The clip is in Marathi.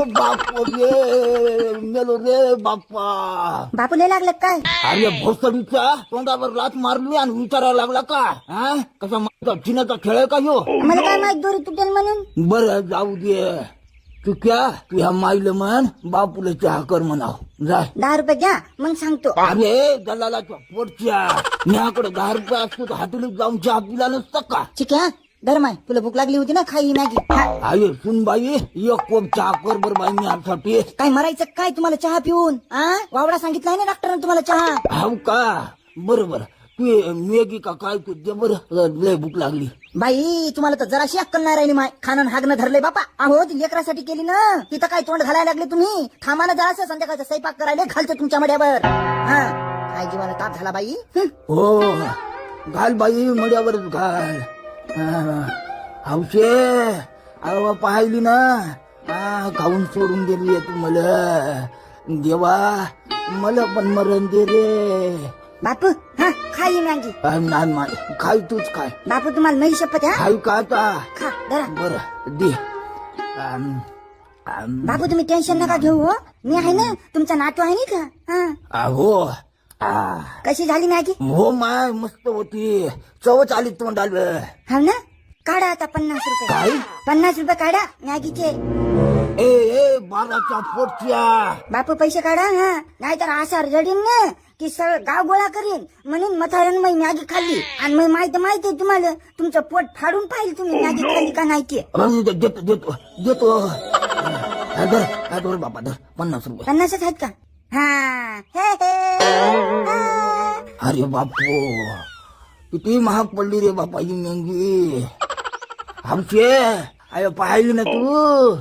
बाप रे मेलो रे बाप्पा. बापूला लागलं काय? अरे भोसडीच्या तोंडावर लात मारली आणि विचारायला लागला का? हा कसा माझा चिन्हाचा खेळ आहे का ह्यो? मला काय माहित दोरी तुटेल म्हणून. बरं जाऊ दे. तू क्या तू ह्या माईला म्हण बापूला चहा कर म्हणाव. जाय. 10 रुपये घ्या मग सांगतो. अरे दलालाच्या पोटच्या माझ्याकडे 10 रुपये असतो तर हॉटेलात जाऊन चहा पिला नसतं का? ठीक आहे धर्माय तुला भूक लागली होती ना खाई मॅगी. अरे सुन बाई एक कोप चहा कर बर बाई माझ्यासाठी. काय मरायचं काय तुम्हाला चहा पिऊन? वावडा सांगितलाय ना डॉक्टरने तुम्हाला चहा. हो का बरोबर तू मॅगी का काय तू दे बरं लय भूक लागली. बाई तुम्हाला तर जराशी अक्कल नाही राहिली माय. खाणं हागणं धरलंय बापा. अहो ती लेकरासाठी केली ना तिथं काय तोंड घालायला लागले तुम्ही. थांबाना जरासं संध्याकाळचा स्वयंपाक करायला घालतो तुमच्या मड्यावर. काय जीवाला ताप झाला बाई. हो घाल बाई मड्यावरच घाल. हौशे अहो पाहिली ना खाऊन सोडून दिली तू मला. देवा मला पण मरण दे रे बापू. खाई मॅगी. नाही खाय तूच खाय. बापू तुम्हाला नाही शपथ आहे. खाय का आता? खा जरा. बरं दे. बापू तुम्ही टेन्शन नका घेऊ हो. मी आहे ना तुमचा नातू आहे नाही का. हो कशी झाली मॅगी? हो माय मस्त होती. चवच आली तोंडाला. हो ना काढा आता 50 रुपये. काय? 50 रुपये काढा मॅगीचे. ए बाराच्या पोटच्या. बापू पैसे काढा. नाहीतर असा रडीन ना की सगळं गाव गोळा करीन म्हणून मथारण मी मॅगी खाल्ली. आणि मग माहिती तुम्हाला तुमचं पोट फाडून पाहिजे तुम्ही मॅगी खाल्ली का नाही ते. देतो देतो देतो. धर बाबा धर 50 रुपये. 50च आहेत का? अरे बापू किती महाग पडली रे बापा ही मॅगी. आमचे अरे पाहिली ना तू.